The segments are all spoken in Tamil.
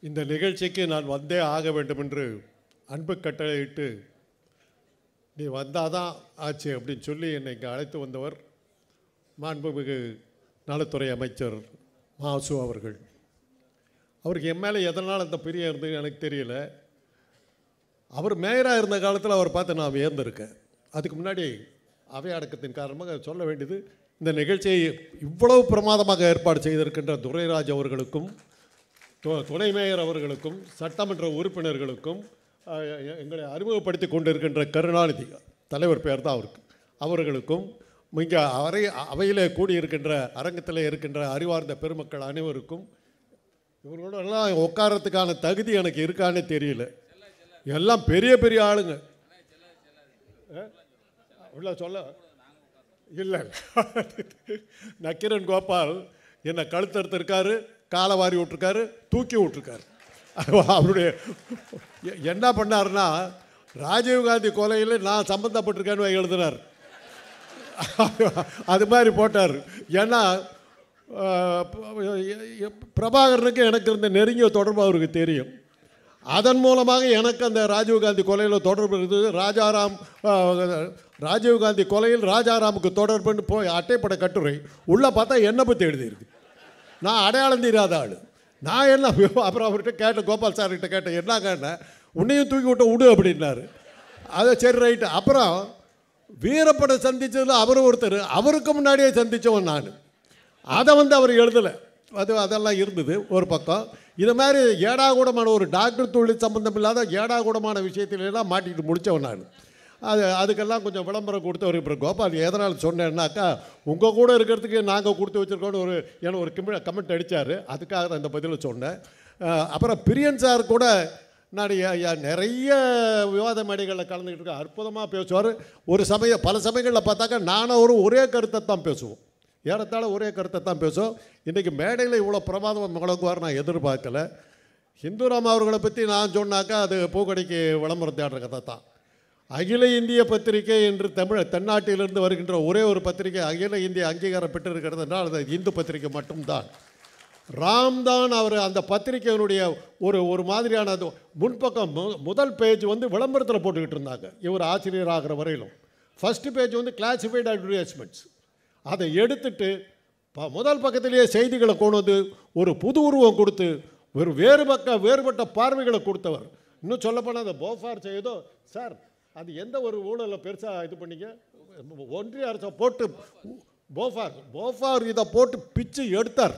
இந்த நிகழ்ச்சிக்கு நான் வந்தே ஆக வேண்டும் என்று அன்பு கட்டளையிட்டு நீ வந்தாதான் ஆச்சு அப்படின்னு சொல்லி என்னை இங்கே அழைத்து வந்தவர் மாண்புமிகு நலத்துறை அமைச்சர் மாசு அவர்கள். அவருக்கு என் மேலே எதனால் அந்த பிரியம் இருந்தது எனக்கு தெரியல. அவர் மேயராக இருந்த காலத்தில் அவர் பார்த்து நான் வியந்திருக்கேன். அதுக்கு முன்னாடி அவை அடக்கத்தின் காரணமாக சொல்ல வேண்டியது, இந்த நிகழ்ச்சியை இவ்வளவு பிரமாதமாக ஏற்பாடு செய்திருக்கின்ற துரைராஜ் அவர்களுக்கும் துணை மேயர் அவர்களுக்கும் சட்டமன்ற உறுப்பினர்களுக்கும் எங்களை அறிமுகப்படுத்தி கொண்டிருக்கின்ற கருணாநிதி தலைவர் பேர் தான் அவர்களுக்கும் இங்கே அவையிலே கூடியிருக்கின்ற அரங்கத்தில் இருக்கின்ற அறிவார்ந்த பெருமக்கள் அனைவருக்கும் இவர்களோடெல்லாம் உட்காரத்துக்கான தகுதி எனக்கு இருக்கானே தெரியல. எல்லாம் பெரிய பெரிய ஆளுங்க. உள்ள சொல்ல இல்லை, நக்கீரன் கோபால் என்னை கழுத்தறுத்திருக்காரு, காலை வாரி விட்டுருக்காரு, தூக்கி விட்டுருக்காரு. அவருடைய என்ன பண்ணாருன்னா, ராஜீவ்காந்தி கொலையில் நான் சம்மந்தப்பட்டிருக்கேன்னு எழுதினார். அது மாதிரி போட்டார். ஏன்னா பிரபாகரனுக்கு எனக்கு இருந்த நெருங்கிய தொடர்பு அவருக்கு தெரியும். அதன் மூலமாக எனக்கு அந்த ராஜீவ்காந்தி கொலையில் தொடர்பு இருந்தது. ராஜீவ்காந்தி கொலையில் ராஜாராமுக்கு தொடர்புன்னு போய் அட்டைப்பட கட்டுரை உள்ளே பார்த்தா என்னை பற்றி எழுதியிருக்கு. நான் அடையாளம் தெரியாத ஆள். நான் என்ன அப்புறம் அவர்கிட்ட கேட்டேன், கோபால் சார்கிட்ட கேட்டேன், என்ன கேட்டேன், உன்னையும் தூக்கி விட்டு விடு அப்படின்னாரு. அதை சரி ரைட்டு. அப்புறம் வீரப்படை சந்தித்ததில் அவர் ஒருத்தர், அவருக்கு முன்னாடியே சந்தித்தவன் நான். அதை அவர் எழுதலை. அதெல்லாம் இருந்தது ஒரு பக்கம். இது மாதிரி ஏடாகூடமான ஒரு டாக்டர் தொழில் சம்பந்தம் இல்லாத ஏடாகூடமான விஷயத்திலெல்லாம் மாட்டிக்கிட்டு முடித்தவன் நான். அதுக்கெல்லாம் கொஞ்சம் விளம்பரம் கொடுத்தவர். இப்போ கோபால் எதனால் சொன்னேன்னாக்கா, உங்கள் கூட இருக்கிறதுக்கு நாங்கள் கொடுத்து வச்சுருக்கோன்னு எனக்கு ஒரு கமெண்ட் அடித்தார். அதுக்காக அந்த பதிலை சொன்னேன். அப்புறம் பிரியன் சார் கூட நான் நிறைய விவாத மேடைகளில் கலந்துக்கிட்டு இருக்கேன். அற்புதமாக பேசுவார். பல சமயங்களில் பார்த்தாக்கா நானும் ஒரே கருத்தை தான் பேசுவோம். ஏறத்தாழ ஒரே கருத்தை தான் பேசுவோம். இன்றைக்கி மேடையில் இவ்வளோ பிரமாதம் முழங்குவார் நான் எதிர்பார்க்கல. ஹிந்துராம் அவர்களை பற்றி நான் சொன்னாக்கா அது பூக்கடைக்கு விளம்பரம் தேடுற கதை தான். அகில இந்திய பத்திரிகை என்று தென்னாட்டிலிருந்து வருகின்ற ஒரே ஒரு பத்திரிகை அகில இந்திய அங்கீகாரம் பெற்றிருக்கிறது என்றால் அது இந்து பத்திரிகை மட்டும்தான். ராம்தான் அவர் அந்த பத்திரிகையினுடைய ஒரு மாதிரியான அது முன்பக்கம் முதல் பேஜ் விளம்பரத்தில் போட்டுக்கிட்டு இருந்தாங்க. இவர் ஆசிரியர் ஆகிற வரையிலும் ஃபஸ்ட்டு பேஜ் கிளாசிஃபைடு அட்வர்டைஸ்மெண்ட்ஸ். அதை எடுத்துட்டு முதல் பக்கத்திலேயே செய்திகளை கொண்டு ஒரு புது உருவம் கொடுத்து வேறுபட்ட பார்வைகளை கொடுத்தவர். இன்னும் சொல்லப்போனால் அந்த போஃபார் செய்தோ சார், அது எந்த ஒரு ஊழலில் பெருசாக இது பண்ணிங்க, ஒன்றிய அரசை போட்டு போஃபார் இதை போட்டு பிச்சு எடுத்தார்.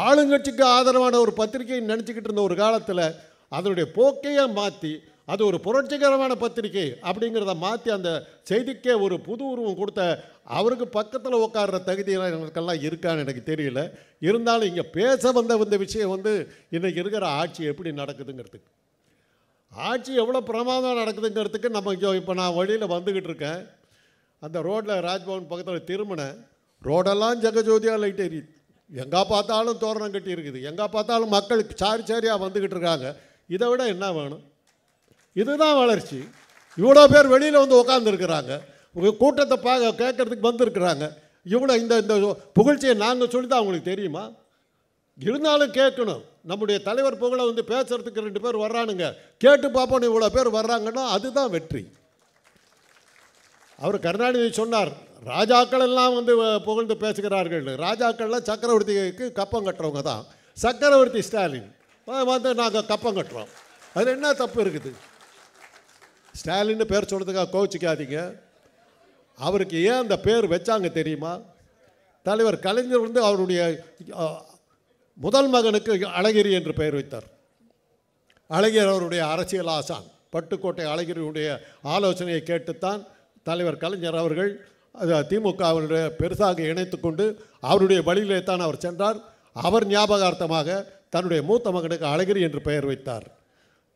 ஆளுங்கட்சிக்கு ஆதரவான ஒரு பத்திரிகையை நினச்சிக்கிட்டு இருந்த ஒரு காலத்தில் அதனுடைய போக்கையை மாற்றி அது ஒரு புரட்சிகரமான பத்திரிகை அப்படிங்கிறத மாற்றி அந்த செய்திக்கே ஒரு புது உருவம் கொடுத்த அவருக்கு பக்கத்தில் உட்கார்ற தகுதியெல்லாம் எனக்கெல்லாம் இருக்கான்னு எனக்கு தெரியல. இருந்தாலும் இங்கே பேச வந்த விஷயம் இன்றைக்கி இருக்கிற ஆட்சி எப்படி நடக்குதுங்கிறதுக்கு, ஆட்சி எவ்வளோ பிரமாதம் நடக்குதுங்கிறதுக்கு நம்ம இப்போ நான் வழியில் வந்துக்கிட்டு இருக்கேன். அந்த ரோட்டில் ராஜ்பவன் பக்கத்தில் திரும்பினேன். ரோடெல்லாம் ஜெகஜோதியாக லைட் எரியுது. எங்கே பார்த்தாலும் தோரணம் கட்டி இருக்குது. எங்கே பார்த்தாலும் மக்கள் சாரியாக வந்துக்கிட்டு இருக்காங்க. இதை விட என்ன வேணும்? இதுதான் வளர்ச்சி. இவ்வளோ பேர் வெளியில் உட்காந்துருக்குறாங்க. கூட்டத்தை கேட்கறதுக்கு வந்திருக்கிறாங்க. இவ்வளோ இந்த புகழ்ச்சியை நாங்கள் சொல்லி தான் அவங்களுக்கு தெரியுமா? இருந்தாலும் கேட்கணும். நம்முடைய தலைவர் புகழை பேசுறதுக்கு 2 பேர் வர்றானுங்க, கேட்டு பார்ப்போம் இவ்வளோ பேர் வர்றாங்கன்னா அதுதான் வெற்றி. அவர் கருணாநிதி சொன்னார், ராஜாக்கள் எல்லாம் புகழ்ந்து பேசுகிறார்கள். ராஜாக்கள்லாம் சக்கரவர்த்திக்கு கப்பம் கட்டுறவங்க தான். சக்கரவர்த்தி ஸ்டாலின் நாங்கள் கப்பம் கட்டுறோம். அது என்ன தப்பு இருக்குது? ஸ்டாலின்னு பேர் சொல்கிறதுக்காக கோச்சிக்காதீங்க. அவருக்கு ஏன் அந்த பேர் வச்சாங்க தெரியுமா? தலைவர் கலைஞர் அவருடைய முதல் மகனுக்கு அழகிரி என்று பெயர் வைத்தார். அழகிரி அவருடைய அரசியல் ஆசான். பட்டுக்கோட்டை அழகிரியுடைய ஆலோசனையை கேட்டுத்தான் தலைவர் கலைஞர் அவர்கள் திமுகவினுடைய பெருசாக இணைத்து கொண்டு அவருடைய வழியிலே தான் அவர் சென்றார். அவர் ஞாபகார்த்தமாக தன்னுடைய மூத்த மகனுக்கு அழகிரி என்று பெயர் வைத்தார்.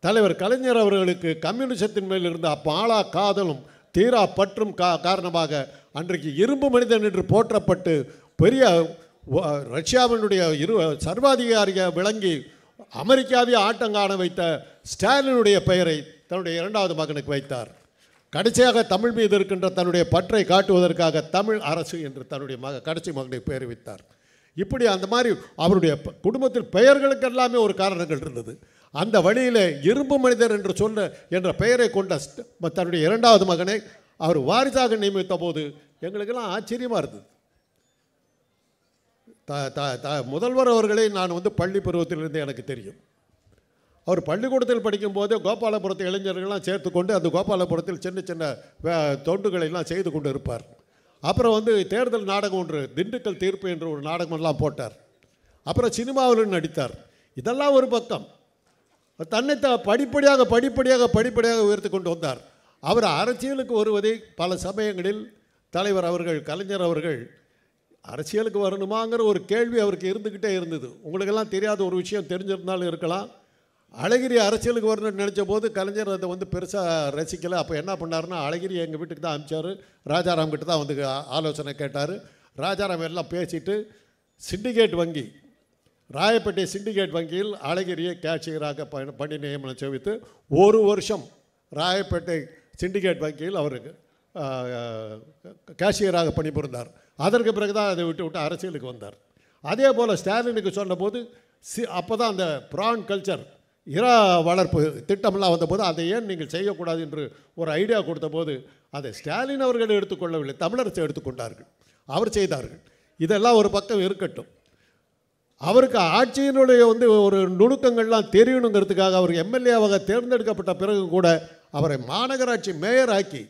தலைவர் கலைஞர் அவர்களுக்கு கம்யூனிசத்தின் மேல் இருந்த ஆளா காதலும் தீரா பற்றும் காரணமாக அன்றைக்கு இரும்பு மனிதன் என்று போற்றப்பட்டு பெரிய ரஷ்யாவினுடைய சர்வாதிகாரியாக விளங்கி அமெரிக்காவை ஆட்டங்காண வைத்த ஸ்டாலினுடைய பெயரை தன்னுடைய 2வது மகனுக்கு வைத்தார். கடைசியாக தமிழ் மீது இருக்கின்ற தன்னுடைய பற்றை காட்டுவதற்காக தமிழ் அரசு என்று தன்னுடைய கடைசி மகனை பெயர் வைத்தார். இப்படி அந்த மாதிரி அவருடைய குடும்பத்தில் பெயர்களுக்கு எல்லாமே ஒரு காரணங்கள் இருந்தது. அந்த வழியில் இரும்பு மனிதர் என்று சொல்ல என்ற பெயரை கொண்ட தன்னுடைய இரண்டாவது மகனை அவர் வாரிசாக நியமித்த போது எங்களுக்கெல்லாம் ஆச்சரியமாக இருந்தது. முதல்வர் அவர்களை நான் பள்ளி பருவத்திலிருந்து எனக்கு தெரியும். அவர் பள்ளிக்கூடத்தில் படிக்கும்போது கோபாலபுரத்து இளைஞர்கள்லாம் சேர்த்துக்கொண்டு அந்த கோபாலபுரத்தில் சின்ன சின்ன தொண்டுகளெல்லாம் செய்து கொண்டு இருப்பார். அப்புறம் தேர்தல் நாடகம் ஒன்று திண்டுக்கல் தீர்ப்பு என்ற ஒரு நாடகமெல்லாம் போட்டார். அப்புறம் சினிமாவில் நடித்தார். இதெல்லாம் ஒரு பக்கம். தன்னை படிப்படியாக உயர்த்தி கொண்டு வந்தார். அவர் அரசியலுக்கு வருவதை பல சமயங்களில் தலைவர் அவர்கள் கலைஞர் அவர்கள் அரசியலுக்கு வரணுமாங்கிற ஒரு கேள்வி அவருக்கு இருந்துக்கிட்டே இருந்தது. உங்களுக்கெல்லாம் தெரியாத ஒரு விஷயம் தெரிஞ்சிருந்தாலும் இருக்கலாம். அழகிரி அரசியலுக்கு வரணும்னு நினச்ச போது கலைஞர் அதை பெருசாக ரசிக்கலை. அப்போ என்ன பண்ணாருன்னா, அழகிரி எங்கள் வீட்டுக்கு தான் அனுப்பிச்சார். ராஜாராம் கிட்ட தான் ஆலோசனை கேட்டார். ராஜாராம் எல்லாம் பேசிட்டு சிண்டிகேட் வங்கி, ராயப்பேட்டை சிண்டிகேட் வங்கியில் அழகிரியை கேஷியராக பணி நியமனம் செய்வித்து 1 வருஷம் ராயப்பேட்டை சிண்டிகேட் வங்கியில் அவருக்கு கேஷியராக பணிபுரிந்தார். அதற்கு பிறகு தான் அதை விட்டு அரசியலுக்கு வந்தார். அதே போல் ஸ்டாலினுக்கு சொன்னபோது அப்போ தான் அந்த ப்ரான் கல்ச்சர் இறா வளர்ப்பு திட்டமெல்லாம் வந்தபோது அதை ஏன் நீங்கள் செய்யக்கூடாது என்று ஒரு ஐடியா கொடுத்த போது அதை ஸ்டாலின் அவர்கள் எடுத்துக்கொள்ளவில்லை, தமிழரசு எடுத்துக்கொண்டார்கள், அவர் செய்தார்கள். இதெல்லாம் ஒரு பக்கம் இருக்கட்டும். அவருக்கு ஆட்சியினுடைய ஒரு நுணுக்கங்கள்லாம் தெரியணுங்கிறதுக்காக அவர் எம்எல்ஏவாக தேர்ந்தெடுக்கப்பட்ட பிறகு கூட அவரை மாநகராட்சி மேயர் ஆக்கி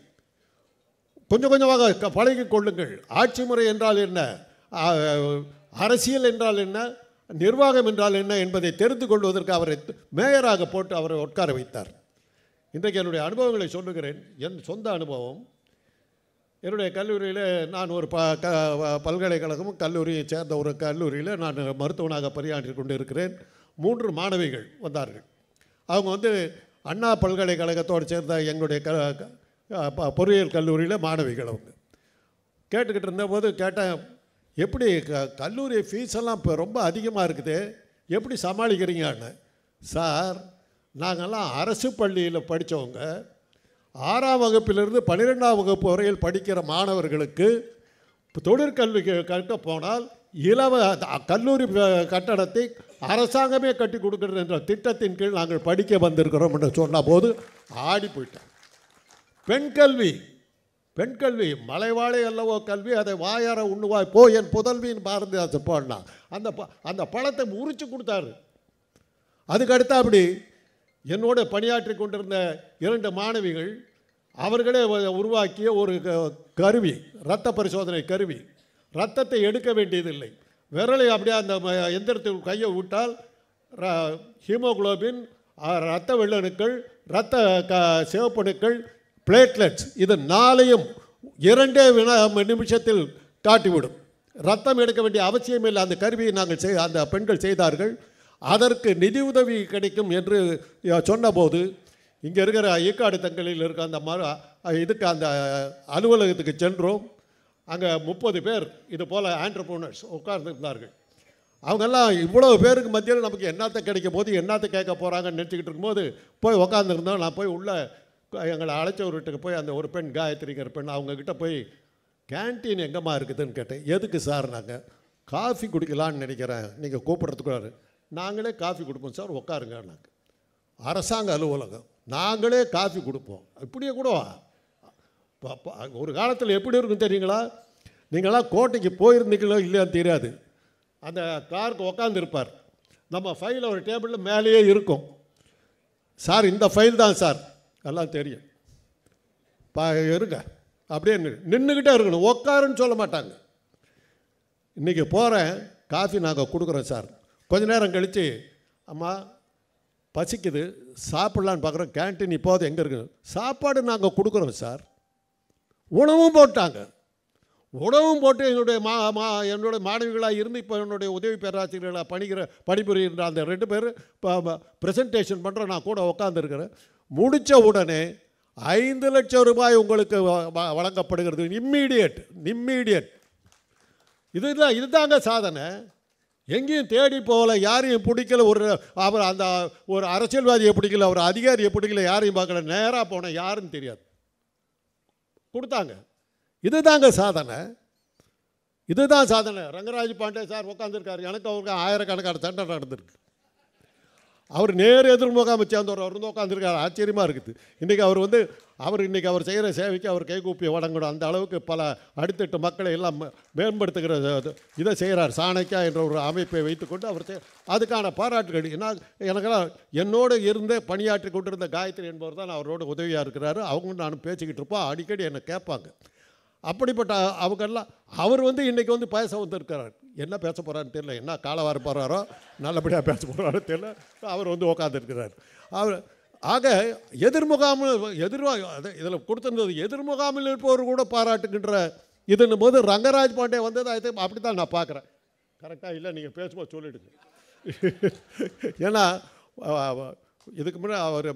கொஞ்சம் கொஞ்சமாக பழகி கொள்ளுங்கள். ஆட்சி முறை என்றால் என்ன, அரசியல் என்றால் என்ன, நிர்வாகம் என்றால் என்ன என்பதை தெரிந்து கொள்வதற்கு அவரை மேயராக போட்டு அவரை உட்கார வைத்தார். இன்றைக்கு என்னுடைய அனுபவங்களை சொல்லுகிறேன். என் சொந்த அனுபவம். என்னுடைய கல்லூரியில் நான் ஒரு பல்கலைக்கழகமும் கல்லூரியை சேர்ந்த ஒரு கல்லூரியில் நான் மருத்துவனாக பணியாற்றி கொண்டு இருக்கிறேன். 3 மாணவிகள் வந்தார்கள். அவங்க அண்ணா பல்கலைக்கழகத்தோடு சேர்ந்த எங்களுடைய பொறியியல் கல்லூரியில் மாணவிகள். அவங்க கேட்டுக்கிட்டு இருந்தபோது கேட்டேன், எப்படி கல்லூரி ஃபீஸெல்லாம் இப்போ ரொம்ப அதிகமாக இருக்குது, எப்படி சமாளிக்கிறீங்கன்னு. சார், நாங்கள்லாம் அரசு பள்ளியில் படித்தவங்க, 6ஆம் வகுப்பிலிருந்து 12ஆம் வகுப்பு வரையில் படிக்கிற மாணவர்களுக்கு தொழிற்கல்வி கற்க போனால் கல்லூரி கட்டடத்தை அரசாங்கமே கட்டி கொடுக்கிறது என்ற திட்டத்தின் கீழ் நாங்கள் படிக்க வந்திருக்கிறோம் என்று சொன்ன போது ஆடி போயிட்டேன். பெண் கல்வி மலைவாழை அல்லவோ கல்வி, அதை வாயார உண்ணுவாய் போ என் புதல்வியின் பாரதிதாசன் போடனா அந்த பழத்தை உரிச்சு கொடுத்தாரு. அதுக்கடுத்து அப்படி என்னோட பணியாற்றி கொண்டிருந்த 2 மாணவிகள் அவர்களே உருவாக்கிய ஒரு கருவி, இரத்த பரிசோதனை கருவி. இரத்தத்தை எடுக்க வேண்டியதில்லை, விரலை அப்படியே அந்த எந்திரத்தில் கையை விட்டால் ஹீமோகுளோபின், இரத்த வெள்ளணுக்கள், இரத்த சிவப்பணுக்கள், பிளேட்லெட்ஸ், இது 4ஐயும் 2 நிமிஷத்தில் காட்டிவிடும். ரத்தம் எடுக்க வேண்டிய அவசியம் இல்லை. அந்த கருவியை நாங்கள் அந்த பெண்கள் செய்தார்கள். அதற்கு நிதி உதவி கிடைக்கும் என்று சொன்னபோது இங்கே இருக்கிற ஈக்காடு தங்களில் இருக்க அந்த இதுக்கு அந்த அலுவலகத்துக்கு சென்றோம். அங்கே 30 பேர் இது போல் ஆண்டர்ப்ரனர்ஸ் உட்கார்ந்துருந்தார்கள். அவங்கெல்லாம் இவ்வளோ பேருக்கு மத்தியில் நமக்கு என்னத்தை கிடைக்கும் போது என்னத்தை கேட்க போகிறாங்கன்னு நினச்சிக்கிட்டு இருக்கும்போது போய் உட்காந்துருந்தோம். நான் போய் உள்ளே எங்களை அழைச்ச ஒரு வீட்டுக்கு போய் அந்த ஒரு பெண் காயத்ரிங்கிற பெண் அவங்கக்கிட்ட போய் கேன்டீன் எங்கேம்மா இருக்குதுன்னு கேட்டேன். எதுக்கு சார்? நாங்கள் காஃபி குடிக்கலான்னு நினைக்கிறேன், நீங்கள் கூப்பிட்றதுக்குள்ளாரு. நாங்களே காஃபி கொடுப்போம் சார், உட்காருங்க. நாங்கள் அரசாங்க அலுவலகம், நாங்களே காஃபி கொடுப்போம். இப்படியே கூட ஒரு காலத்தில் எப்படி இருக்கும் தெரியுங்களா? நீங்களாம் கோட்டைக்கு போயிருந்தீங்களோ இல்லையான்னு தெரியாது. அந்த காருக்கு உக்காந்துருப்பார், நம்ம ஃபைல் ஒரு டேபிளில் மேலேயே இருக்கும். சார் இந்த ஃபைல் தான் சார், எல்லாம் தெரியும், இருங்க அப்படியே நின்றுக்கிட்டே இருக்கணும், உக்காருன்னு சொல்ல மாட்டாங்க. இன்றைக்கி போகிறேன், காஃபி நாங்கள் கொடுக்குறோம் சார். கொஞ்ச நேரம் கழித்து, அம்மா பசிக்குது சாப்பிட்லான்னு பார்க்குறோம், கேன்டீன் இப்போது எங்கே இருக்குது? சாப்பாடு நாங்கள் கொடுக்குறோம் சார். உணவும் போட்டாங்க. உணவும் போட்டு என்னுடைய மாணவிகளாக இருந்து இப்போ என்னுடைய உதவி பேராசிரியர்களாக பணிபுரிகின்ற அந்த 2 பேர் ப்ரெசன்டேஷன் பண்ணுறோம். நான் கூட உட்காந்துருக்கிறேன். முடித்த உடனே 5 லட்சம் ரூபாய் உங்களுக்கு வழங்கப்படுகிறது. இம்மீடியட். இதுதாங்க சாதனை. எங்கேயும் தேடி போகல, யாரையும் பிடிக்கல, அவர் அந்த ஒரு அரசியல்வாதியை பிடிக்கல, ஒரு அதிகாரியை பிடிக்கல, யாரையும் பார்க்கல, நேராக போனேன், யாருன்னு தெரியாது, கொடுத்தாங்க. இதுதாங்க சாதனை. இதுதான் சாதனை. ரங்கராஜ் பாண்டே சார் உட்காந்துருக்காரு, எனக்கு அவருக்கு ஆயிரக்கணக்கான சண்டை நடந்திருக்கு. அவர் நேர் எதிர்முகாமை சேர்ந்தவர், அவர் வந்து உட்காந்துருக்காரு. ஆச்சரியமாக இருக்குது. இன்றைக்கி அவர் இன்றைக்கி அவர் செய்கிற சேவைக்கு அவர் கைகூப்பி வழங்கணும். அந்த அளவுக்கு பல அடித்தட்டு மக்களை எல்லாம் மேம்படுத்துகிற இதை செய்கிறார். சாணக்கியா என்ற ஒரு அமைப்பை வைத்துக்கொண்டு அவர் அதுக்கான பாராட்டுகள். எனக்கெல்லாம் என்னோடு இருந்து பணியாற்றி கொண்டிருந்த காயத்ரி என்பவர் தான் அவரோட உதவியாக இருக்கிறாரு. அவங்க நானும் பேசிக்கிட்டு இருப்போம். அடிக்கடி என்னை கேட்பாங்க. அப்படிப்பட்ட அவங்கெல்லாம் அவர் இன்றைக்கி பேச வந்திருக்கிறார். என்ன பேச போகிறான்னு தெரியல, என்ன காலவார போகிறாரோ, நல்லபடியாக பேச போகிறாரோ தெரியல. அவர் உட்காந்துருக்கிறார். அவர் ஆக இதில் கொடுத்துருந்தது எதிர்முகாமில் இருப்பவர் கூட பாராட்டுகின்ற இதுன்னும் போது ரங்கராஜ் பாண்டே வந்தது அப்படி தான் நான் பார்க்குறேன். கரெக்டாக இல்லை, நீங்கள் பேசும்போது சொல்லிவிடுங்க. ஏன்னா இதுக்கு முன்னே அவர்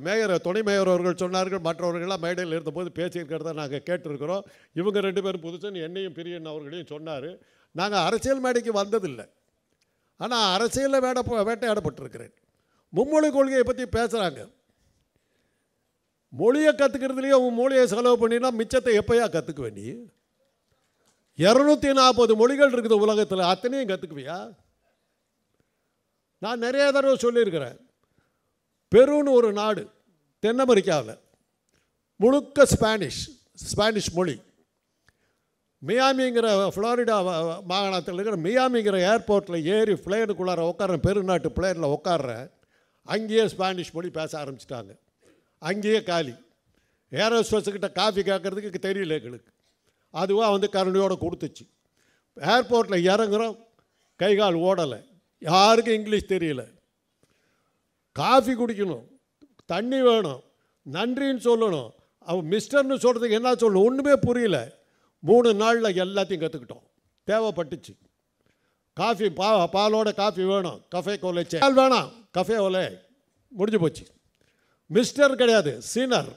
துணை மேயர் அவர்கள் சொன்னார்கள், மற்றவர்கள்லாம் மேடையில் இருந்தபோது பேசியிருக்கிறத நாங்கள் கேட்டிருக்கிறோம். இவங்க 2 பேரும் புதுசுன்னு என்னையும் பிரியன் அவர்களையும் சொன்னார். நாங்கள் அரசியல் மேடைக்கு வந்ததில்லை, ஆனால் அரசியலில் வேட்டையாடப்பட்டிருக்கிறேன். மும்மொழி கொள்கையை பற்றி பேசுகிறாங்க. மொழியை கற்றுக்கிறதுலேயே உன் மொழியை செலவு பண்ணினா மிச்சத்தை எப்போயா கற்றுக்குவே? நீ 240 மொழிகள் இருக்குது உலகத்தில், அத்தனையும் கற்றுக்குவியா? நான் நிறைய தடவை சொல்லியிருக்கிறேன். பெருன்னு ஒரு நாடு தென் அமெரிக்காவில், முழுக்க ஸ்பானிஷ் மொழி. மியாமிங்கிற ஃப்ளாரிடா மாகாணத்தில் இருக்கிற மியாமிங்கிற ஏர்போர்ட்டில் ஏறி பிளேனுக்குள்ளார உட்கார, பெருநாட்டு பிளேனில் உட்கார்றேன். அங்கேயே ஸ்பானிஷ் மொழி பேச ஆரம்பிச்சிட்டாங்க. அங்கேயே காலி. ஏரோஸ்டர்ஸுக்கிட்ட காஃபி கேட்குறதுக்கு தெரியல எங்களுக்கு. அதுவாக கருணையோடு கொடுத்துச்சு. ஏர்போர்ட்டில் இறங்குறோம், கை கால் ஓடலை, யாருக்கும் இங்கிலீஷ் தெரியல. காஃபி குடிக்கணும், தண்ணி வேணும், நன்றின்னு சொல்லணும், அவன் மிஸ்டர்னு சொல்கிறதுக்கு என்ன சொல்லணும் ஒன்றுமே புரியல. 3 நாளில் எல்லாத்தையும் கற்றுக்கிட்டோம். தேவைப்பட்டுச்சு. காஃபி பாலோட காஃபி வேணும், கஃபே கோலே பால் வேணாம், கஃபே ஓலே, முடிஞ்சு போச்சு. மிஸ்டர் கிடையாது, சீனர்.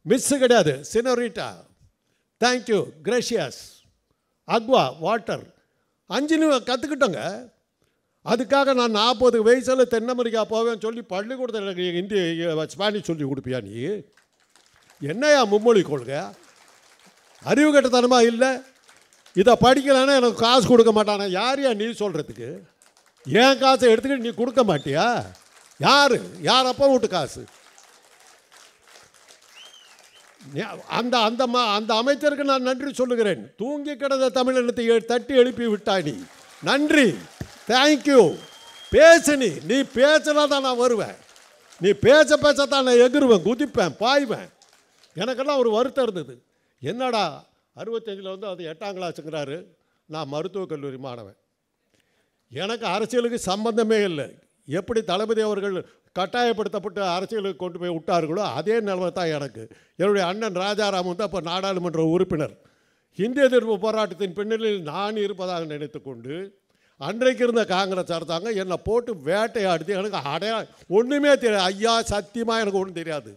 மிஸ்ஸு கிடையாது, சினோரிட்டா. Thank you, gracious, Aqua, water. 5 கற்றுக்கிட்டோங்க. அதுக்காக நான் 40 வயசில் தென் அமெரிக்கா போவேன்னு சொல்லி பள்ளிக்கூடத்தில் எனக்கு ஸ்பானிஷ் சொல்லி கொடுப்பியா? நீ என்னையா மும்மொழி கொள்கை? அறிவு கட்டத்தனமாக இல்லை? இதை படிக்கலைன்னா எனக்கு காசு கொடுக்க மாட்டானா? யாரையா நீ சொல்கிறதுக்கு? ஏன் காசை எடுத்துக்கிட்டு நீ கொடுக்க மாட்டியா? யார் அப்போ விட்டு காசு? அந்த அந்த அந்த அமைச்சருக்கு நான் நன்றி சொல்லுகிறேன். தூங்கி கிடந்த தமிழினத்தை தட்டி எழுப்பி விட்டா நீ. நன்றி, தேங்க்யூ. பேசு. நீ பேசினா தான் நான் வருவேன். நீ பேசத்தான் நான் எகிருவேன், குதிப்பேன், பாய்வேன். எனக்கெல்லாம் ஒரு வருத்தம் இருந்தது. என்னடா 65 அது 8ஆம் கிளாஸுங்கிறாரு. நான் மருத்துவக் கல்லூரி மாணவன். எனக்கு அரசியலுக்கு சம்பந்தமே இல்லை. எப்படி தளபதி அவர்கள் கட்டாயப்படுத்தப்பட்டு அரசியலுக்கு கொண்டு போய் விட்டார்களோ அதே நிலைமை தான் எனக்கு. என்னுடைய அண்ணன் ராஜாராம் அப்போ நாடாளுமன்ற உறுப்பினர். இந்திய எதிர்ப்பு போராட்டத்தின் பின்னணியில் நான் இருப்பதாக நினைத்து கொண்டு அன்றைக்கு இருந்த காங்கிரஸ் அரசாங்க என்னை போட்டு வேட்டையாடுது. எனக்கு ஒன்றுமே தெரியாது. ஐயா, சத்தியமாக எனக்கு ஒன்றும் தெரியாது.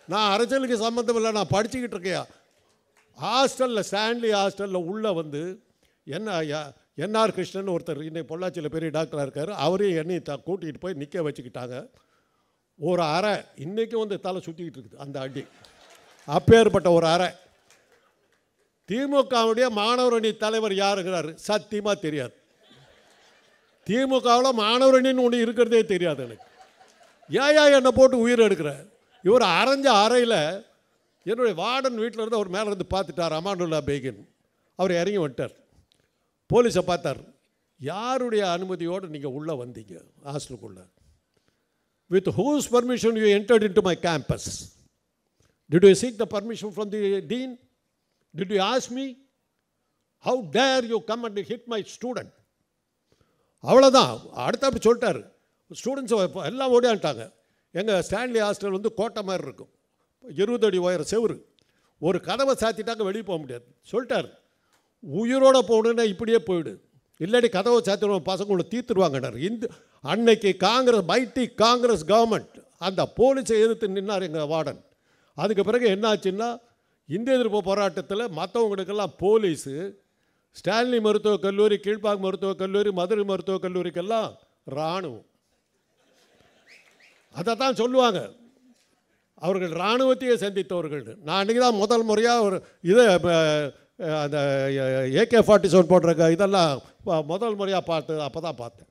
நான் அரசியலுக்கு சம்மந்தம் இல்லை, நான் படிச்சுக்கிட்டு இருக்கேன். ஹாஸ்டலில், ஸ்டான்லி ஹாஸ்டலில் உள்ளே என்ஆர் கிருஷ்ணன் ஒருத்தர் இன்னைக்கு பொள்ளாச்சியில் பெரிய டாக்டராக இருக்கார். அவரையும் என்னையும் கூட்டிகிட்டு போய் நிற்க வச்சுக்கிட்டாங்க. ஒரு அறை இன்றைக்கும் தலை சுற்றிக்கிட்டு இருக்குது அந்த அடி. அப்பேற்பட்ட ஒரு அறை. திமுகவுடைய மாணவர் அணி தலைவர் யாருங்கிறாரு? சத்தியமாக தெரியாது. திமுகவில் மாணவர் அணின்னு ஒன்று இருக்கிறதே தெரியாது எனக்கு. ஏயா என்னை போட்டு உயிர் எடுக்கிற? இவர் அரைஞ்ச அறையில் என்னுடைய வார்டன் வீட்டில் இருந்து அவர் மேலே இருந்து பார்த்துட்டார், அமானுல்லா பேகின். அவர் இறங்கி வந்துட்டார். போலீஸை பார்த்தார். யாருடைய அனுமதியோடு நீங்கள் உள்ளே வந்தீங்க ஹாஸ்டலுக்குள்ளே? With whose permission you entered into my campus? Did you seek the permission from the dean? Did you ask me? How dare you come and hit my student? அவ்வளோதான். அடுத்த அப்படி சொல்லிட்டார். ஸ்டூடெண்ட்ஸ் எல்லாம் ஓடியான்ட்டாங்க. எங்கள் ஸ்டான்லி ஹாஸ்டல் கோட்டை மாதிரி இருக்கும், 20 அடி உயர செவுரு. ஒரு கதவை சாத்திட்டாங்க, வெளியே போக முடியாது. சொல்லிட்டார், உயிரோடு போகணுன்னா இப்படியே போயிடு, இல்லாட்டி கதவை சாத்திடுவோம், பசங்களை தீர்த்துருவாங்கன்னார். அன்னைக்கு மைட்டி காங்கிரஸ் கவர்மெண்ட் அந்த போலீஸை எதிர்த்து நின்னார் எங்கள் வார்டன். அதுக்கு பிறகு என்னாச்சுன்னா, இந்திய எதிர்ப்பு போராட்டத்தில் மற்றவங்களுக்கெல்லாம் போலீஸு, ஸ்டான்லி மருத்துவக் கல்லூரி, கீழ்ப்பாக்கம் மருத்துவக் கல்லூரி, மதுரை மருத்துவக் கல்லூரிக்கெல்லாம் இராணுவம். அதை தான் சொல்லுவாங்க, அவர்கள் இராணுவத்தையே சந்தித்தவர்கள். நான் அன்றைக்கி தான் முதல் முறையாக ஒரு இதை அந்த AK-47 போட்டிருக்க இதெல்லாம் முதல் முறையாக பார்த்தது அப்போ தான் பார்த்தேன்.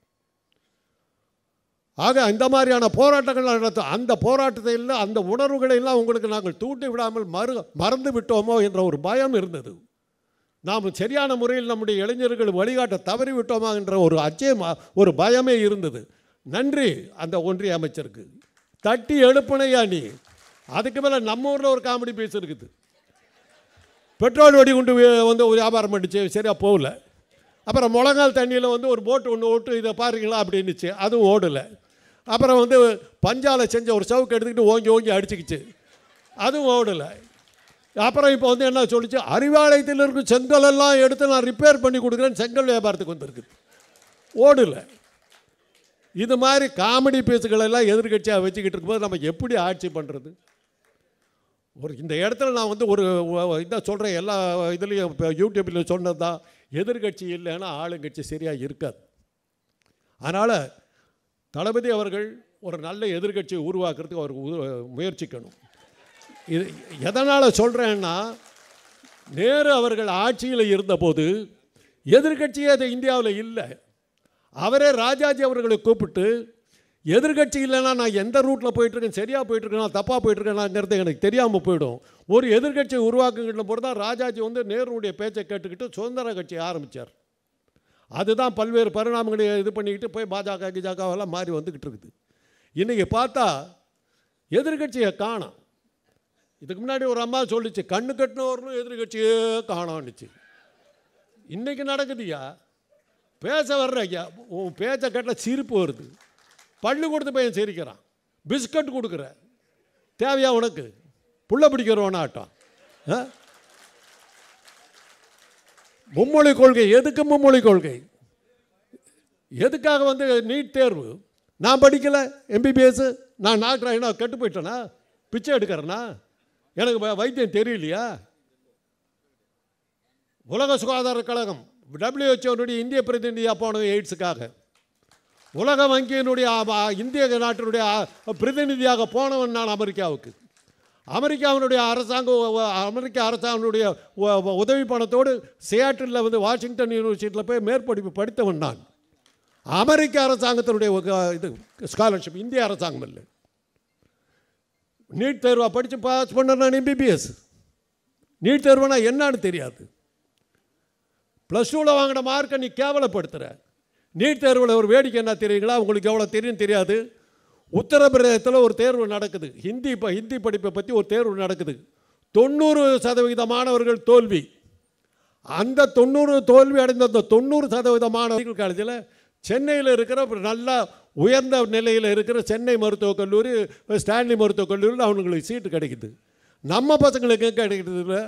ஆக இந்த மாதிரியான போராட்டங்கள் நடத்தும். அந்த போராட்டத்தில் அந்த உணர்வுகளையெல்லாம் உங்களுக்கு நாங்கள் தூண்டி விடாமல் மறந்து விட்டோமோ என்ற ஒரு பயம் இருந்தது. நாம் சரியான முறையில் நம்முடைய இளைஞர்கள் வழிகாட்ட தவறி விட்டோமா என்ற ஒரு அச்சம், ஒரு பயமே இருந்தது. நன்றி அந்த ஒன்றிய அமைச்சருக்கு. தட்டி எழுப்புனையா நீ. அதுக்கு மேலே நம்ம ஊரில் ஒரு காமெடி பீஸ் இருக்குது. பெட்ரோல் வெடி கொண்டு வந்து வியாபாரம் பண்ணிச்சு, சரியாக போகல. அப்புறம் முழங்கால் தண்ணியில் வந்து ஒரு போட்டு ஒன்று ஓட்டு இதை பாருங்களா அப்படின்னுச்சு, அதுவும் ஓடலை. அப்புறம் வந்து பஞ்சால் செஞ்ச ஒரு சவுக்கு எடுத்துக்கிட்டு ஓங்கி ஓங்கி அடிச்சுக்கிச்சு, அதுவும் ஓடலை. அப்புறம் இப்போ வந்து என்ன சொல்லிச்சு, அறிவாலயத்தில் இருக்கும் செங்கலெல்லாம் எடுத்து நான் ரிப்பேர் பண்ணி கொடுக்குறேன்னு செங்கல் வியாபாரத்துக்கு வந்துருக்குது, ஓடலை. இது மாதிரி காமெடி பீஸுகளெல்லாம் எதிர்கட்சியாக வச்சுக்கிட்டு இருக்கும்போது நம்ம எப்படி ஆட்சி பண்ணுறது? ஒரு இந்த இடத்துல நான் வந்து ஒரு இதாக சொல்கிறேன், எல்லா இதுலேயும் இப்போ யூடியூப்பில் சொன்னது தான், எதிர்கட்சி இல்லைன்னா ஆளுங்கட்சி சரியாக இருக்காது. அதனால் தளபதி அவர்கள் ஒரு நல்ல எதிர்கட்சியை உருவாக்குறதுக்கு அவர் முயற்சிக்கணும். இது எதனால் சொல்கிறேன்னா, நேரு அவர்கள் ஆட்சியில் இருந்தபோது எதிர்கட்சியே அது இந்தியாவில் இல்லை. அவரே ராஜாஜி அவர்களை கூப்பிட்டு, எதிர்கட்சி இல்லைன்னா நான் எந்த ரூட்டில் போயிட்டுருக்கேன், சரியாக போயிட்டுருக்கேன் தப்பாக போயிட்டுருக்கேனாங்கிறது எனக்கு தெரியாமல் போயிடும். ஒரு எதிர்கட்சியை உருவாக்குங்கிற போது தான் ராஜாஜி வந்து நேருடைய பேச்சை கேட்டுக்கிட்டு சுதந்திர கட்சியை ஆரம்பித்தார். அதுதான் பல்வேறு பரிணாமங்களை இது பண்ணிக்கிட்டு போய் பாஜக கிஜாக்காவெல்லாம் மாறி வந்துக்கிட்டு இருக்குது. இன்றைக்கி பார்த்தா எதிர்கட்சியை காணோம். இதுக்கு முன்னாடி ஒரு அம்மா சொல்லிச்சு, கண்ணு கட்டினவர்களும் எதிர்கட்சியே காணோன்னுச்சு. இன்றைக்கி நடக்குதுயா, பேச வர்ற ஐயா, உன் பேச்சை கேட்டால் சிரிப்பு வருது. பள்ளிக்கூடத்து பையன் சிரிக்கிறான், பிஸ்கட் கொடுக்குற, தேவையா உனக்கு? புள்ள பிடிக்கிறவனாட்டம். மும்மொழி கொள்கை, எதுக்கு மும்மொழி கொள்கை? எதுக்காக வந்து நீட் தேர்வு? நான் படிக்கலை MBBS, நான் டாக்டர் கெட்டு போயிட்டேனா? பிச்சை எடுக்கிறேன்னா? எனக்கு வைத்தியம் தெரியலையா? உலக சுகாதார கழகம் WHO இந்திய பிரதிநிதியாக போனது எய்ட்ஸுக்காக, உலக வங்கியினுடைய இந்திய நாட்டினுடைய பிரதிநிதியாக போனவன் நான் அமெரிக்காவுக்கு. அமெரிக்க அரசாங்கனுடைய உதவி பணத்தோடு சியாட்டிலில் வந்து வாஷிங்டன் யூனிவர்சிட்டியில் போய் மேற்படிப்பு படித்தவன் நான். அமெரிக்க அரசாங்கத்தினுடைய இது ஸ்காலர்ஷிப், இந்திய அரசாங்கம் இல்லை. நீட் தேர்வாக படித்து பாஸ் பண்ண நான் MBBS. நீட் தேர்வுனா என்னான்னு தெரியாது. +2 வாங்கின மார்க்கை நீ கேவலப்படுத்துகிற. நீட் தேர்வில் ஒரு வேடிக்கை என்ன தெரியுங்களா? உங்களுக்கு எவ்வளோ தெரியும் தெரியாது. உத்தரப்பிரதேசத்தில் ஒரு தேர்வு நடக்குது, ஹிந்தி படிப்பை பற்றி ஒரு தேர்வு நடக்குது. 90% மாணவர்கள் தோல்வி. அந்த 90 தோல்வி அடைந்த அந்த 90% மாணவர்கள் காலேஜில் சென்னையில் இருக்கிற நல்ல உயர்ந்த நிலையில் இருக்கிற சென்னை மருத்துவக் கல்லூரி, ஸ்டான்லி மருத்துவக் கல்லூரியில் அவங்களுக்கு சீட்டு கிடைக்குது. நம்ம பசங்களுக்கு கிடைக்கிறது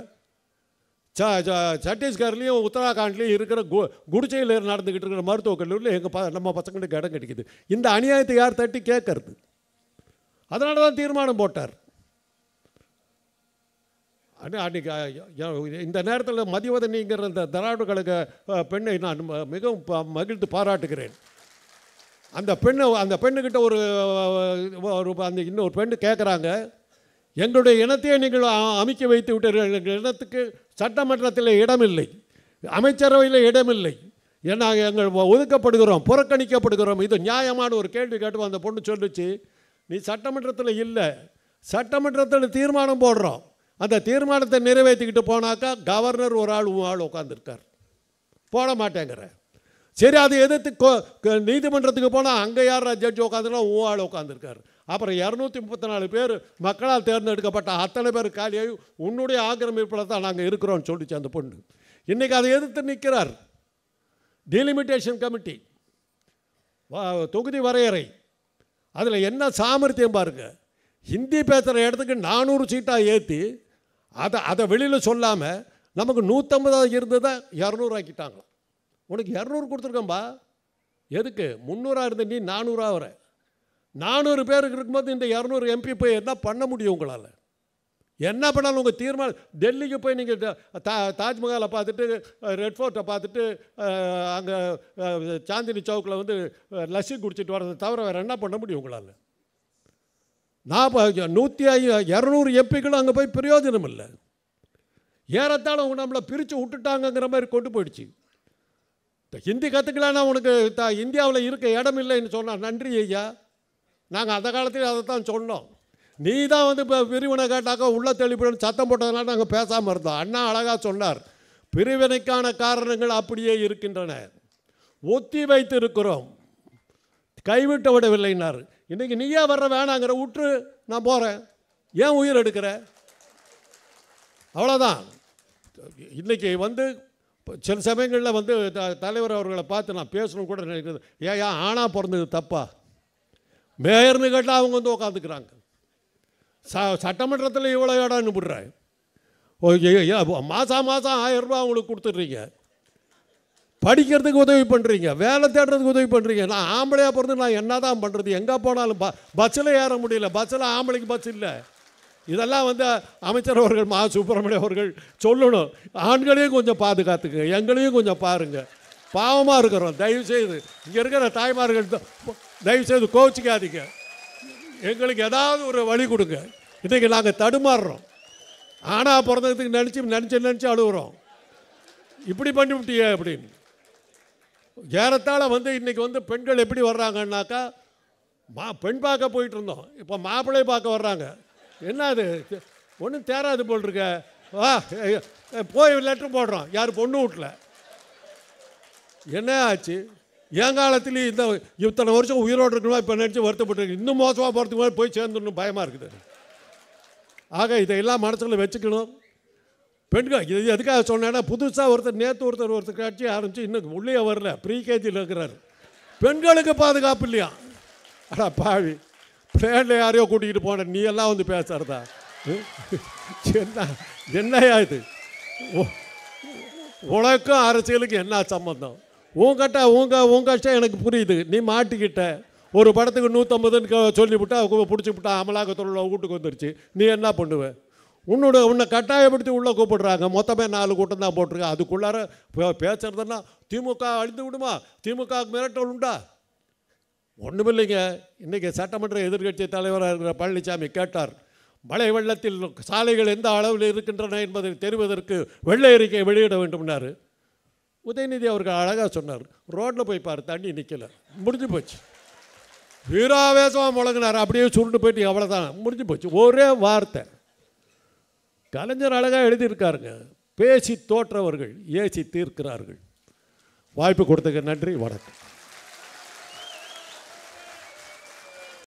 சத்தீஸ்கர்லேயும் உத்தராகண்ட்லேயும் இருக்கிற குடிச்சையில் நடந்துக்கிட்டு இருக்கிற மருத்துவக் கல்லூரியில் நம்ம பசங்களுக்கு இடம் கிடைக்குது. இந்த அநியாயத்தை யார் தட்டி கேட்கறது? அதனால தான் தீர்மானம் போட்டார். அன்றைக்கி இந்த நேரத்தில் மதிவதனிங்கிற இந்த திராவிட கழக பெண்ணை நான் மிகவும் மகிழ்ந்து பாராட்டுகிறேன். அந்த பெண்ணுக்கிட்ட இன்னொரு பெண்ணு கேட்குறாங்க, எங்களுடைய இனத்தையே நீங்கள் அமைக்க வைத்து விட்டீர்கள், எங்கள் இனத்துக்கு சட்டமன்றத்தில் இடமில்லை, அமைச்சரவையில் இடமில்லை, ஏன்னா எங்கள் ஒதுக்கப்படுகிறோம், புறக்கணிக்கப்படுகிறோம், இது நியாயமான ஒரு கேள்வி கேட்டு அந்த பொண்ணு சொல்லிச்சு, நீ சட்டமன்றத்தில் இல்லை, சட்டமன்றத்தில் தீர்மானம் போடுறோம், அந்த தீர்மானத்தை நிறைவேற்றிக்கிட்டு போனாக்கா கவர்னர் ஒரு ஆள் உட்காந்துருக்கார், போட மாட்டேங்கிற. சரி, அதை எதிர்த்து நீதிமன்றத்துக்கு போனால் அங்கே யார் ஜட்ஜி உட்காந்துனா ஆள் உட்காந்துருக்கார். அப்புறம் 234 பேர் மக்களால் தேர்ந்தெடுக்கப்பட்ட அத்தனை பேர் காலியாகி உன்னுடைய ஆக்கிரமிப்பில் தான் நாங்கள் இருக்கிறோம்னு சொல்லிச்சு அந்த பொண்ணு. இன்றைக்கி அதை எதிர்த்து நிற்கிறார். டீலிமிட்டேஷன் கமிட்டி, தொகுதி வரையறை, அதில் என்ன சாமர்த்தியம் பாருங்க. ஹிந்தி பேசுகிற இடத்துக்கு 400 சீட்டாக ஏற்றி அதை வெளியில் சொல்லாமல் நமக்கு 150 இருந்ததை 200 ஆக்கிட்டாங்க. உனக்கு 200 கொடுத்துருக்கம்பா, எதுக்கு 300 இருந்த நீ 400 வர? 400 பேருக்கு இருக்கும்போது இந்த 200 MP போய் என்ன பண்ண முடியும்? உங்களால் என்ன பண்ணாலும் உங்கள் தீர்மானம். டெல்லிக்கு போய் நீங்கள் தாஜ்மஹாலை பார்த்துட்டு, ரெட் ஃபோர்ட்டை பார்த்துட்டு, அங்கே சாந்தினி சவுக்கில் வந்து லஸ்ஸி குடிச்சிட்டு வரதை தவிர வேறு என்ன பண்ண முடியும் உங்களால்? 200 MPக்களும் அங்கே போய் பிரயோஜனம் இல்லை. ஏறத்தாழ அவங்க நம்மளை பிரித்து விட்டுட்டாங்கங்கிற மாதிரி கொண்டு போயிடுச்சு. ஹிந்தி கற்றுக்கலான்னா உனக்கு இந்தியாவில் இருக்க இடம் இல்லைன்னு சொன்னார். நன்றி ஐயா, நாங்கள் அந்த காலத்தில் அதை தான் சொன்னோம். நீ தான் வந்து இப்போ பிரிவினை கேட்டாக்கா உள்ள தெளிப்புன்னு சத்தம் போட்டதுனால நாங்கள் பேசாமல் இருந்தோம். அண்ணா அழகாக சொன்னார், பிரிவினைக்கான காரணங்கள் அப்படியே இருக்கின்றன, ஒத்தி வைத்து இருக்கிறோம், கைவிட்ட விடவில்லைன்னார். இன்றைக்கி நீயே வர்ற வேணாங்கிற விட்டு நான் போகிறேன், ஏன் உயிர் எடுக்கிற? அவ்வளோதான். இன்றைக்கி வந்து சில சமயங்களில் வந்து தலைவர் அவர்களை பார்த்து நான் பேசணும் கூட நினைக்கிறது, ஏன் ஆணாக பிறந்தது தப்பா? மேயர்னு கேட்டால் அவங்க வந்து உட்காந்துக்கிறாங்க. சட்டமன்றத்தில் இவ்வளோ இடம்னு விடுறேன். மாதம் 1000 ரூபா அவங்களுக்கு கொடுத்துட்றீங்க, படிக்கிறதுக்கு உதவி பண்ணுறீங்க, வேலை தேடுறதுக்கு உதவி பண்ணுறீங்க. நான் ஆம்பளையாக பிறந்து நான் என்ன தான் பண்ணுறது? எங்கே போனாலும் பஸ்ஸில் ஏற முடியல, பஸ்ஸில் ஆம்பளைக்கு பஸ் இல்லை. இதெல்லாம் வந்து அமைச்சர் அவர்கள் மா சுப்பிரமணியம் அவர்கள் சொல்லணும். ஆண்களையும் கொஞ்சம் பாதுகாத்துங்க, எங்களையும் கொஞ்சம் பாருங்கள், பாவமாக இருக்கிறோம். தயவுசெய்து இங்கே இருக்கிற தாய்மார்கள் தயவுசெய்து கோச்சிக்காதீங்க, எங்களுக்கு ஏதாவது ஒரு வழி கொடுங்க. இன்றைக்கி நாங்கள் தடுமாறுறோம், ஆனால் பிறந்ததுக்கு நினச்சி அழுகுறோம், இப்படி பண்ணிவிட்டியே அப்படின்னு. ஏறத்தாழ வந்து இன்றைக்கி வந்து பெண்கள் எப்படி வர்றாங்கன்னாக்கா, பெண் பார்க்க போயிட்டு இருந்தோம், இப்போ மாப்பிள்ளை பார்க்க வர்றாங்க. என்ன அது ஒன்றும் தேராது போல் இருக்க, வா போய் லெட்ரு போடுறோம், யார் பொண்ணு வீட்டில். என்ன ஆச்சு? என் காலத்துலேயும் இத்தனை வருஷம் உயிரோடு இருக்கணுமா இப்போ நினச்சி வருத்தப்பட்டு இன்னும் மோசமாக போகிறதுக்கு மாதிரி போய் சேர்ந்துடணும், பயமாக இருக்குது. ஆக இதையெல்லாம் மனசில் வச்சுக்கணும். பெண்கள் இது எதுக்காக சொன்னேன்னா, புதுசாக ஒருத்தர் கட்சி ஆரம்பித்து இன்னும் உள்ளே வரல, ப்ரீகேஜியில் இருக்கிறார். பெண்களுக்கு பாதுகாப்பு இல்லையா? அடா பாவி, பிளேனில் யாரையோ கூட்டிகிட்டு போன நீ எல்லாம் வந்து பேசுறதா? என்னையா இது? உனக்கும் அரசியலுக்கு என்ன சம்பந்தம்? உன் கஷ்டம் எனக்கு புரியுது. நீ மாட்டிக்கிட்ட, ஒரு படத்துக்கு 150ன்னு சொல்லிவிட்டா பிடிச்சி விட்டா அமலாக்கத்துறை வீட்டுக்கு வந்துருச்சு, நீ என்ன பண்ணுவ? உன்னை கட்டாயப்படுத்தி உள்ளே கூப்பிடுறாங்க, மொத்தமே 4 கூட்டம் தான் போட்டிருக்க. அதுக்குள்ளார பேசுறதுன்னா திமுக அழிந்து விடுமா? திமுகவுக்கு மிரட்டல் உண்டா? ஒன்றுமில்லைங்க. இன்றைக்கி சட்டமன்ற எதிர்க்கட்சி தலைவராக இருக்கிற பழனிசாமி கேட்டார், மழை வெள்ளத்தில் சாலைகள் எந்த அளவில் இருக்கின்றன என்பதை தெரிவதற்கு வெள்ளை அறிக்கை வெளியிட வேண்டும்னாரு. உதயநிதி அவர்கள் அழகாக சொன்னார், ரோட்டில் போய் பாரு, தண்ணி நிற்கலை, முடிஞ்சு போச்சு. வீராவேசமாக முழங்கினார், அப்படியே சுருண்டு போயிட்டு அவ்வளோதான், முடிஞ்சு போச்சு. ஒரே வார்த்தை. கலைஞர் அழகாக எழுதியிருக்காருங்க, பேசி தோற்றவர்கள் ஏசி தீர்க்கிறார்கள். வாய்ப்பு கொடுத்ததுக்கு நன்றி, வணக்கம்.